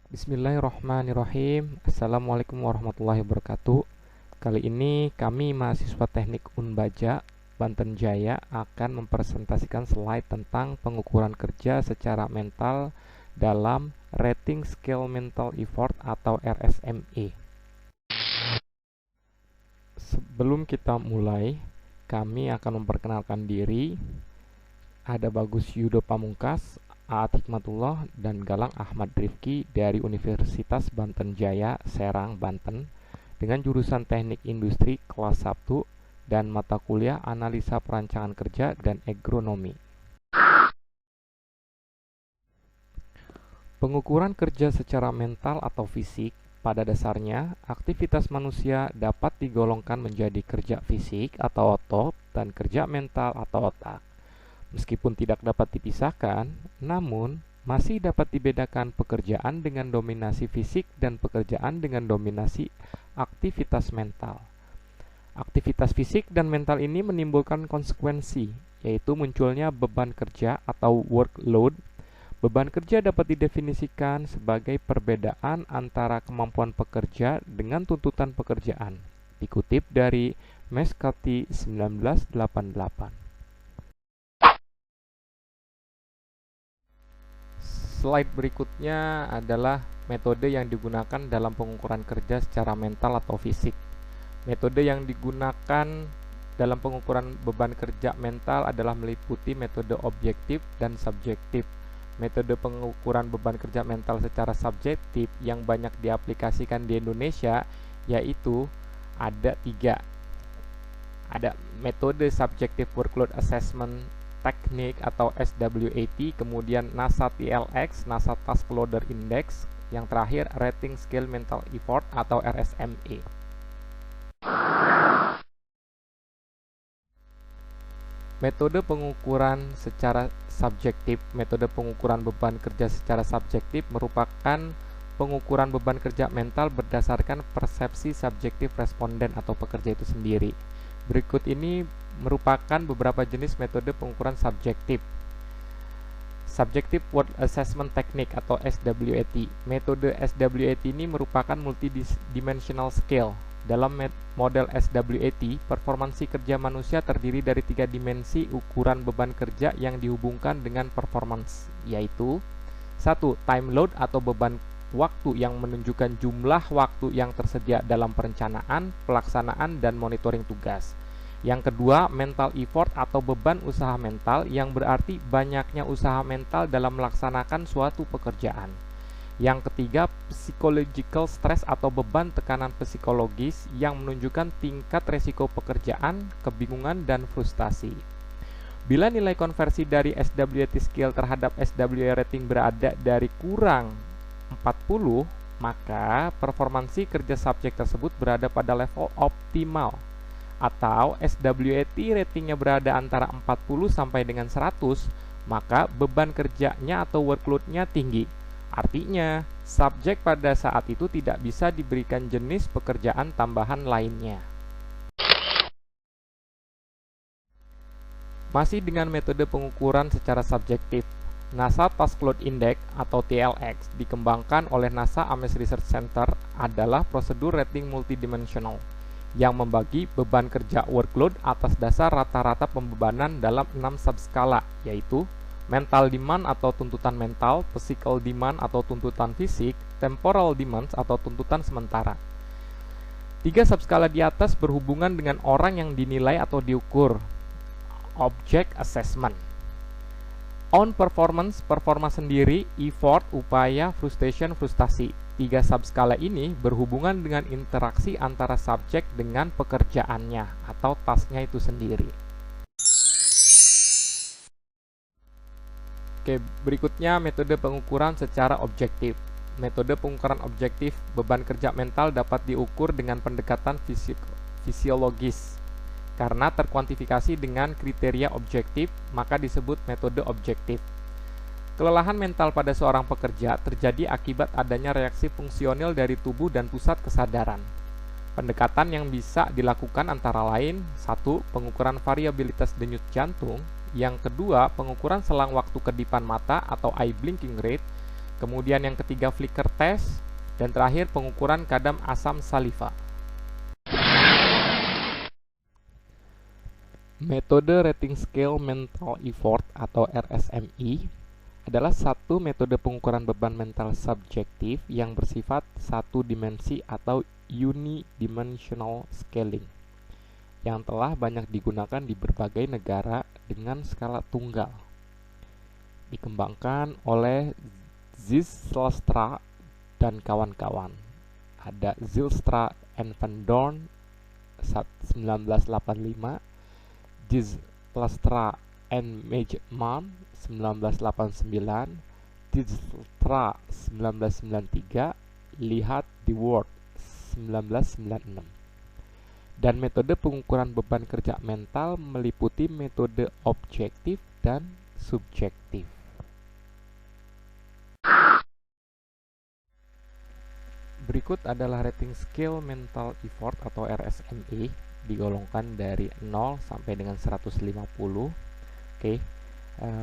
Bismillahirrahmanirrahim. Assalamualaikum warahmatullahi wabarakatuh. Kali ini kami mahasiswa Teknik Unbaja Banten Jaya akan mempresentasikan slide tentang pengukuran kerja secara mental dalam Rating Scale Mental Effort atau RSME. Sebelum kita mulai, kami akan memperkenalkan diri. Ada Bagus Yudo Pamungkas, Aat Hikmatullah, dan Galang Ahmad Rifki dari Universitas Banten Jaya, Serang, Banten, dengan jurusan Teknik Industri kelas 1 dan mata kuliah Analisa Perancangan Kerja dan Agronomi. Pengukuran kerja secara mental atau fisik, pada dasarnya, aktivitas manusia dapat digolongkan menjadi kerja fisik atau otot dan kerja mental atau otak. Meskipun tidak dapat dipisahkan, namun masih dapat dibedakan pekerjaan dengan dominasi fisik dan pekerjaan dengan dominasi aktivitas mental. Aktivitas fisik dan mental ini menimbulkan konsekuensi, yaitu munculnya beban kerja atau workload. Beban kerja dapat didefinisikan sebagai perbedaan antara kemampuan pekerja dengan tuntutan pekerjaan, dikutip dari McCarthy 1988. Slide berikutnya adalah metode yang digunakan dalam pengukuran kerja secara mental atau fisik. Metode yang digunakan dalam pengukuran beban kerja mental adalah meliputi metode objektif dan subjektif. Metode pengukuran beban kerja mental secara subjektif yang banyak diaplikasikan di Indonesia yaitu ada 3. Ada metode Subjective Workload Assessment Technique atau SWAT, kemudian NASA TLX, NASA Task Loader Index, yang terakhir Rating Scale Mental Effort atau RSME. Metode pengukuran secara subjektif, metode pengukuran beban kerja secara subjektif merupakan pengukuran beban kerja mental berdasarkan persepsi subjektif responden atau pekerja itu sendiri. Berikut ini merupakan beberapa jenis metode pengukuran subjektif. Subjective Work Assessment Technique atau SWAT. Metode SWAT ini merupakan multidimensional scale. Dalam model SWAT, performansi kerja manusia terdiri dari 3 dimensi ukuran beban kerja yang dihubungkan dengan performance, yaitu 1. Time load atau beban waktu yang menunjukkan jumlah waktu yang tersedia dalam perencanaan, pelaksanaan, dan monitoring tugas. Yang kedua, mental effort atau beban usaha mental yang berarti banyaknya usaha mental dalam melaksanakan suatu pekerjaan. Yang ketiga, psychological stress atau beban tekanan psikologis yang menunjukkan tingkat resiko pekerjaan, kebingungan, dan frustasi. Bila nilai konversi dari SWAT skill terhadap SWA rating berada dari kurang 40, maka performansi kerja subjek tersebut berada pada level optimal. Atau SWAT ratingnya berada antara 40 sampai dengan 100, maka beban kerjanya atau workload-nya tinggi. Artinya, subjek pada saat itu tidak bisa diberikan jenis pekerjaan tambahan lainnya. Masih dengan metode pengukuran secara subjektif, NASA Task Load Index atau TLX dikembangkan oleh NASA Ames Research Center adalah prosedur rating multidimensional yang membagi beban kerja workload atas dasar rata-rata pembebanan dalam 6 subskala, yaitu mental demand atau tuntutan mental, physical demand atau tuntutan fisik, temporal demands atau tuntutan sementara. 3 subskala di atas berhubungan dengan orang yang dinilai atau diukur. Object assessment. On performance, performa sendiri, effort, upaya, frustration, frustasi. 3 subskala ini berhubungan dengan interaksi antara subjek dengan pekerjaannya atau tasknya itu sendiri. Oke, berikutnya metode pengukuran secara objektif. Metode pengukuran objektif beban kerja mental dapat diukur dengan pendekatan fisiologis. Karena terkuantifikasi dengan kriteria objektif, maka disebut metode objektif. Kelelahan mental pada seorang pekerja terjadi akibat adanya reaksi fungsional dari tubuh dan pusat kesadaran. Pendekatan yang bisa dilakukan antara lain 1. Pengukuran variabilitas denyut jantung. Yang kedua, pengukuran selang waktu kedipan mata atau eye blinking rate. Kemudian yang ketiga flicker test, dan terakhir pengukuran kadar asam saliva. Metode Rating Scale Mental Effort atau RSME adalah satu metode pengukuran beban mental subjektif yang bersifat satu dimensi atau unidimensional scaling yang telah banyak digunakan di berbagai negara dengan skala tunggal. Dikembangkan oleh Zijlstra dan kawan-kawan. Ada Zijlstra and Van Dorn 1985, Dijkstra and Mageman 1989, Dijkstra 1993, lihat di Word 1996. Dan metode pengukuran beban kerja mental meliputi metode objektif dan subjektif. Berikut adalah rating scale mental effort atau RSME digolongkan dari 0 sampai dengan 150.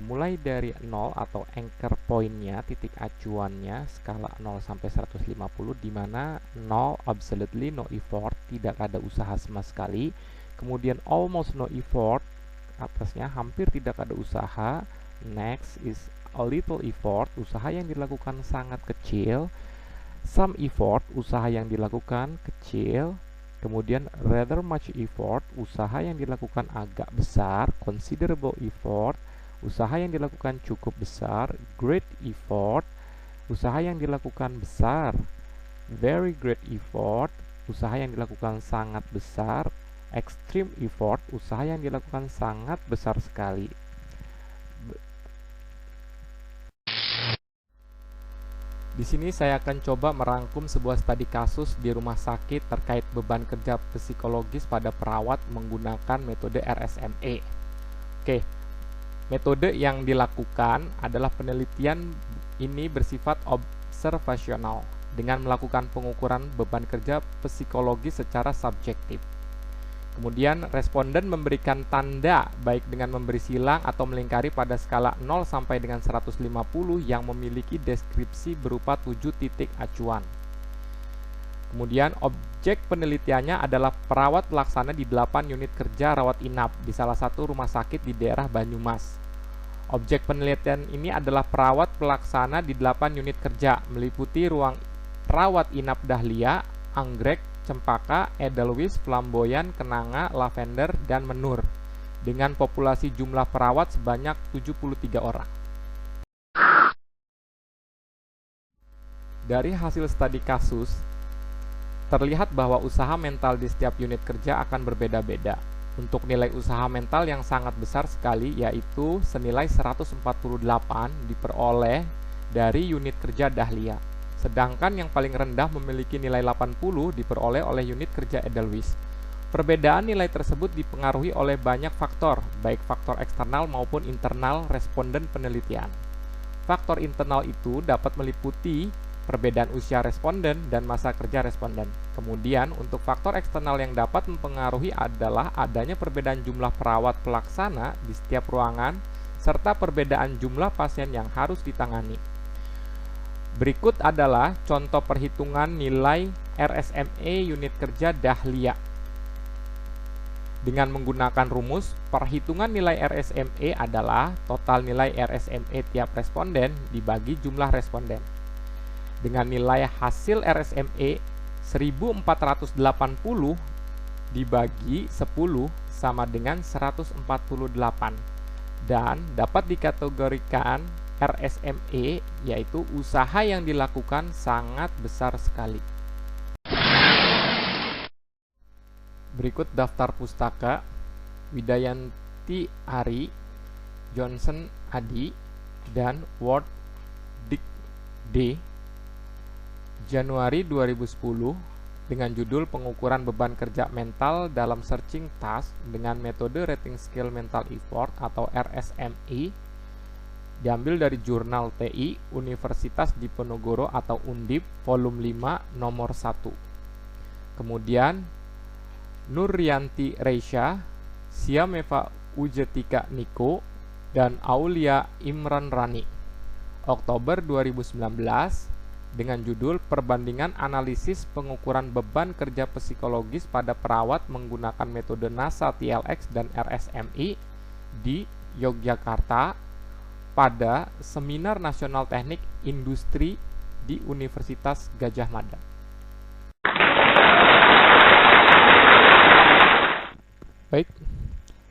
Mulai dari 0 atau anchor point-nya, titik acuannya, skala 0 sampai 150, di mana 0 absolutely no effort, tidak ada usaha sama sekali. Kemudian almost no effort, atasnya hampir tidak ada usaha. Next is a little effort, usaha yang dilakukan sangat kecil. Some effort, usaha yang dilakukan kecil. Kemudian rather much effort, usaha yang dilakukan agak besar. Considerable effort, usaha yang dilakukan cukup besar. Great effort, usaha yang dilakukan besar. Very great effort, usaha yang dilakukan sangat besar. Extreme effort, usaha yang dilakukan sangat besar sekali. Di sini saya akan coba merangkum sebuah studi kasus di rumah sakit terkait beban kerja psikologis pada perawat menggunakan metode RSME. Metode yang dilakukan adalah penelitian ini bersifat observasional dengan melakukan pengukuran beban kerja psikologis secara subjektif. Kemudian responden memberikan tanda baik dengan memberi silang atau melingkari pada skala 0 sampai dengan 150 yang memiliki deskripsi berupa 7 titik acuan. Kemudian objek penelitiannya adalah perawat pelaksana di 8 unit kerja rawat inap di salah satu rumah sakit di daerah Banyumas. Objek penelitian ini adalah perawat pelaksana di 8 unit kerja meliputi ruang rawat inap dahlia, anggrek, cempaka, edelweiss, flamboyan, kenanga, lavender, dan menur dengan populasi jumlah perawat sebanyak 73 orang. Dari hasil studi kasus, terlihat bahwa usaha mental di setiap unit kerja akan berbeda-beda. Untuk nilai usaha mental yang sangat besar sekali, yaitu senilai 148 diperoleh dari unit kerja dahlia. Sedangkan yang paling rendah memiliki nilai 80 diperoleh oleh unit kerja edelweiss. Perbedaan nilai tersebut dipengaruhi oleh banyak faktor, baik faktor eksternal maupun internal responden penelitian. Faktor internal itu dapat meliputi perbedaan usia responden dan masa kerja responden. Kemudian, untuk faktor eksternal yang dapat mempengaruhi adalah adanya perbedaan jumlah perawat pelaksana di setiap ruangan, serta perbedaan jumlah pasien yang harus ditangani. Berikut adalah contoh perhitungan nilai RSME unit kerja dahlia. Dengan menggunakan rumus, perhitungan nilai RSME adalah total nilai RSME tiap responden dibagi jumlah responden. Dengan nilai hasil RSME 1480 dibagi 10 sama dengan 148 dan dapat dikategorikan RSME yaitu usaha yang dilakukan sangat besar sekali. Berikut daftar pustaka: Widayanti Ari, Johnson Adi, dan Ward Dick D. Januari 2010 dengan judul pengukuran beban kerja mental dalam searching task dengan metode rating scale mental effort atau RSME, diambil dari jurnal TI Universitas Diponegoro atau Undip volume 5 nomor 1. Kemudian Nuryanti Reisha, Siameva Ujetika Niko, dan Aulia Imran Rani. Oktober 2019 dengan judul Perbandingan Analisis Pengukuran Beban Kerja Psikologis pada Perawat Menggunakan Metode NASA TLX dan RSMI di Yogyakarta pada Seminar Nasional Teknik Industri di Universitas Gadjah Mada. Baik,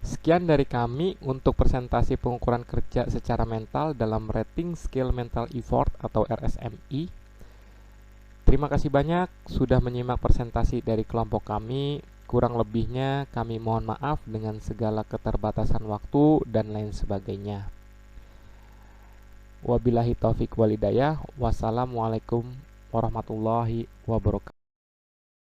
sekian dari kami untuk presentasi pengukuran kerja secara mental dalam Rating Scale Mental Effort atau RSMI. Terima kasih banyak sudah menyimak presentasi dari kelompok kami. Kurang lebihnya kami mohon maaf dengan segala keterbatasan waktu dan lain sebagainya. Wabillahi taufik walhidayah. Wassalamualaikum warahmatullahi wabarakatuh.